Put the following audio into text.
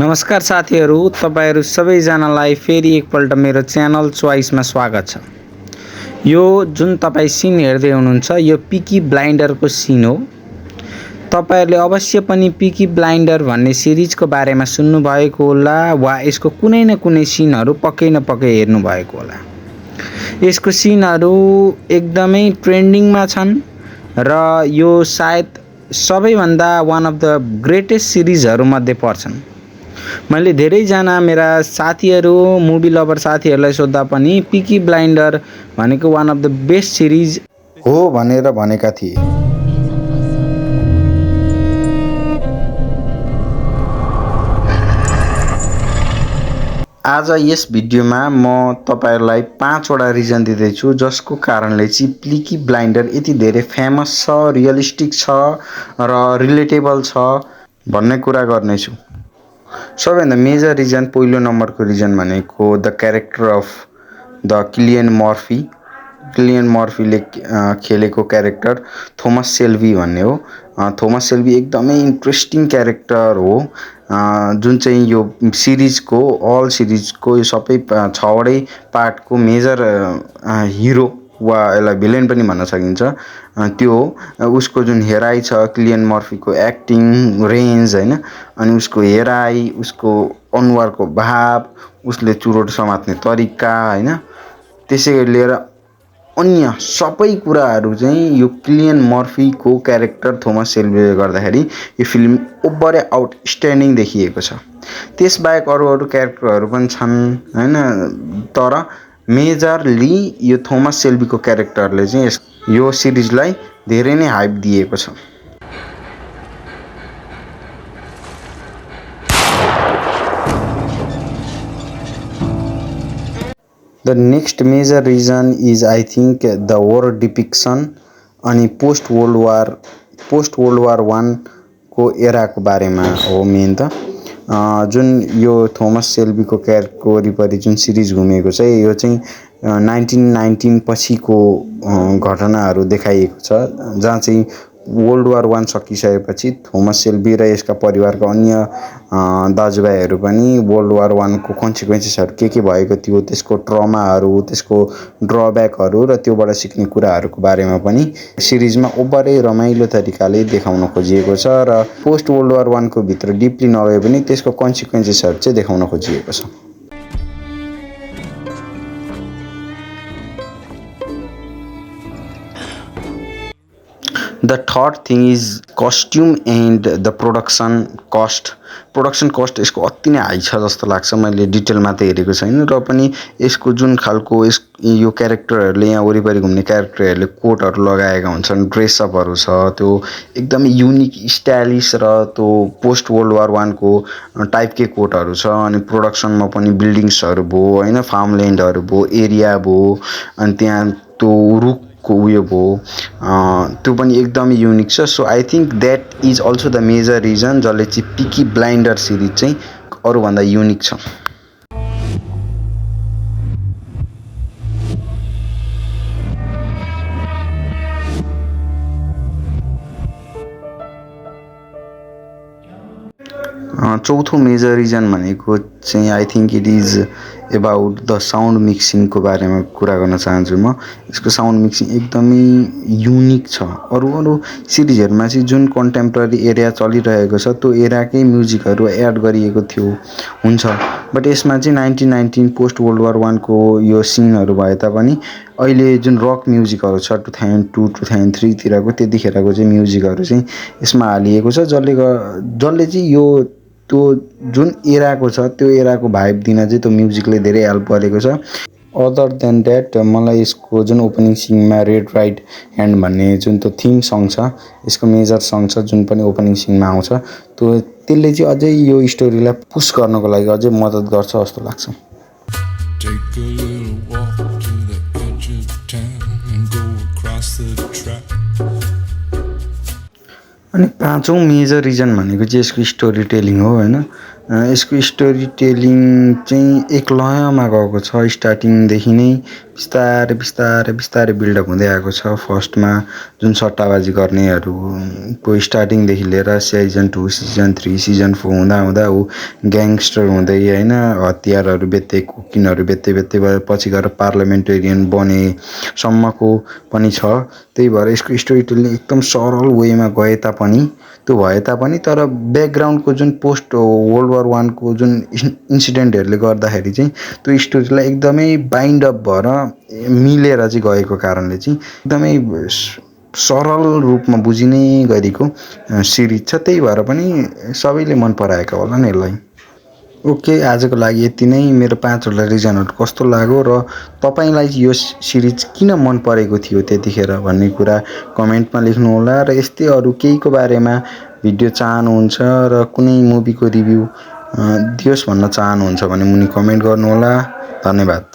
नमस्कार साथीहरू, तपाईहरू सबैजनालाई फेरि एकपल्ट मेरो च्यानल चोइसमा स्वागत छ। यो जुन तपाईँ सिन हेर्दै हुनुहुन्छ यो पिकी ब्लाइन्डरको सिन हो। तपाईहरुले अवश्य पनि पिकी ब्लाइन्डर भन्ने सिरिजको बारेमा सुन्नु भएको होला वा यसको कुनै न कुनै सिनहरू पक्कै न पक्कै हेर्नु भएको होला। यसको सिनहरू एकदमै ट्रेन्डिङमा छन् र यो सायद सबैभन्दा वान अफ द ग्रेटेस्ट सिरिजहरू मध्ये पर्छन्। मैले धेरैजना मेरा साथीहरू मुभी लभर साथीहरूलाई सोद्धा पनि पिकी ब्लाइन्डर भनेको one of the best series हो भनेर भनेका थिए। आज यस भिडियोमा म तपाईहरुलाई 5 वटा रिजन दिँदैछु जसको कारणले चाहिँ पिकी ब्लाइन्डर यति धेरै फेमस छ, रियलिस्टिक छ र रिलेटेबल छ भन्ने कुरा गर्नेछु। सबैभन्दा मेजर रिजन, पहिलो नम्बरको रिजन भनेको the character of the Cillian Murphy. Cillian मर्फीले खेलेको क्यारेक्टर थोमस सेल्बी भन्ने हो। थोमस सेल्बी एकदमै इन्ट्रेस्टिङ क्यारेक्टर हो जुन चाहिँ यो सिरिजको अल सिरिजको यो सबै 6 वटै पार्टको मेजर हिरो वा यसलाई भिलेन पनि भन्न सकिन्छ। त्यो उसको जुन हेराइ छ, किलियन मर्फीको एक्टिङ रेन्ज हैन, अनि उसको हेराइ, उसको अनुहारको भाव, उसले चुरोट समात्ने तरिका हैन, त्यसै लिएर अन्य सबै कुराहरू चाहिँ यो किलियन मर्फीको क्यारेक्टर थोमस सेल्बीले गर्दाखेरि यो फिल्म ओभरै आउटस्ट्यान्डिङ देखिएको छ। त्यसबाहेक अरू क्यारेक्टरहरू पनि छन् हैन, तर मेजरली यो थोमस सेल्बीको क्यारेक्टरले चाहिँ यो सिरिजलाई धेरै नै हाइप दिएको छ। The next major reason is I think the war depiction अनि पोस्ट वर्ल्ड वार 1 को एराको बारेमा हो मेन त। जुन यो थोमस सेल्बीको क्यारेक्टरको वरिपरि जुन सिरिज घुमेको छ यो चाहिँ 1919 पछिको घटनाहरू देखाइएको छ, जहाँ चाहिँ वर्ल्ड वार 1 सकिसकेपछि थोमस सेल्बी र यसका परिवारका अन्य दाजुभाइहरू पनि वर्ल्ड वार 1 को कन्सिक्वेन्सेसहरू के भएको थियो, त्यसको ट्रमाहरू, त्यसको ड्रब्याकहरू र त्योबाट सिक्ने कुराहरूको बारेमा पनि सिरिजमा ओभरै रमाइलो तरिकाले देखाउन खोजिएको छ र पोस्ट वर्ल्ड वार 1 को भित्र डिपली नगए पनि त्यसको कन्सिक्वेन्सेसहरू चाहिँ देखाउन खोजिएको छ। The third thing is costume and the production cost. Production cost यसको अति नै हाई छ जस्तो लाग्छ। मैले डिटेलमा त हेरेको छैन र पनि यसको जुन खालको यो क्यारेक्टरहरूले यहाँ वरिपरि घुम्ने क्यारेक्टरहरूले कोटहरू लगाएका हुन्छन्, ड्रेसअपहरू छ, त्यो एकदमै युनिक स्टाइलिस र त्यो पोस्ट वर्ल्ड वार 1 को टाइपकै कोटहरू छ। अनि प्रोडक्सनमा पनि बिल्डिङ्सहरू भयो हैन, फार्मल्यान्डहरू भयो, एरिया भयो, अनि त्यहाँ त्यो रुख को उयो भयो, त्यो पनि एकदमै युनिक छ। So I think that is also the major reason जसले चाहिँ पिकी ब्लाइन्डर सिरिज चाहिँ अरूभन्दा युनिक छ। चौथो मेजर रिजन भनेको चाहिँ I think it is about the sound मिक्सिङको बारेमा कुरा गर्न चाहन्छु म। यसको साउन्ड मिक्सिङ एकदमै युनिक छ। अरू सिरिजहरुमा चाहिँ जुन कन्टेम्पोरेरी एरिया चलिरहेको छ त्यो एराकै म्युजिकहरू एड गरिएको हुन्छ, बट यसमा चाहिँ 1919 पोस्ट वर्ल्ड वार 1 को यो सिनहरू भए तापनि अहिले जुन रक म्युजिकहरू छ 2002 2003 तिरको त्यतिखेरको चाहिँ म्युजिकहरू चाहिँ यसमा हालिएको छ, जसले चाहिँ यो त्यो जुन एराको छ त्यो एराको भाइब दिन चाहिँ त्यो म्युजिकले धेरै हेल्प गरेको छ। अदर देन द्याट मलाई यसको जुन ओपनिङ सिङमा रेड राइट ह्यान्ड भन्ने जुन त्यो थिम सङ छ, यसको मेजर सङ छ जुन पनि ओपनिङ सिङमा आउँछ, त्यसले चाहिँ अझै यो स्टोरीलाई पुश गर्नको लागि अझै मद्दत गर्छ जस्तो लाग्छ। अनि पाँचौं मेजर रिजन भनेको चाहिँ यसको स्टोरी टेलिङ हो हैन। यसको स्टोरी टेलिङ चाहिँ एक लयमा गएको छ स्टार्टिङदेखि नै बिस्तारै बिल्डअप हुँदै आएको छ। फर्स्टमा जुन सट्टाबाजी गर्नेहरूको स्टार्टिङदेखि लिएर सिजन 2 सिजन 3 सिजन 4 हुँदा ऊ ग्याङ्गस्टर हुँदै होइन हतियारहरू बेच्दै कोकिनहरू बेच्दै भए पछि गएर पार्लियामेन्टेरियन बनेसम्मको पनि छ। त्यही भएर यसको स्टोरी टेलिङ एकदम सरल वेमा गए तापनि त्यो भए तापनि तर ब्याकग्राउन्डको जुन पोस्ट वर्ल्ड वार 1 को जुन इन्सिडेन्टहरूले गर्दाखेरि चाहिँ त्यो स्टोरीलाई एकदमै बाइन्ड अप भएर मिलेर चाहिँ गएको कारणले चाहिँ एकदमै सरल रूपमा बुझिने गरेको सिरिज छ। त्यही भएर पनि सबैले मन पराएका होला नि यसलाई। ओके, आजको लागि यति नै। मेरो 5वटा रिजनहरू कस्तो लाग्यो र तपाईँलाई यो सिरिज किन मन परेको थियो त्यतिखेर भन्ने कुरा कमेन्टमा लेख्नुहोला र यस्तै अरू केहीको बारेमा भिडियो चाहनुहुन्छ र कुनै मुभीको रिभ्यू दियोस् भन्न चाहनुहुन्छ भने मुनि कमेन्ट गर्नुहोला। धन्यवाद।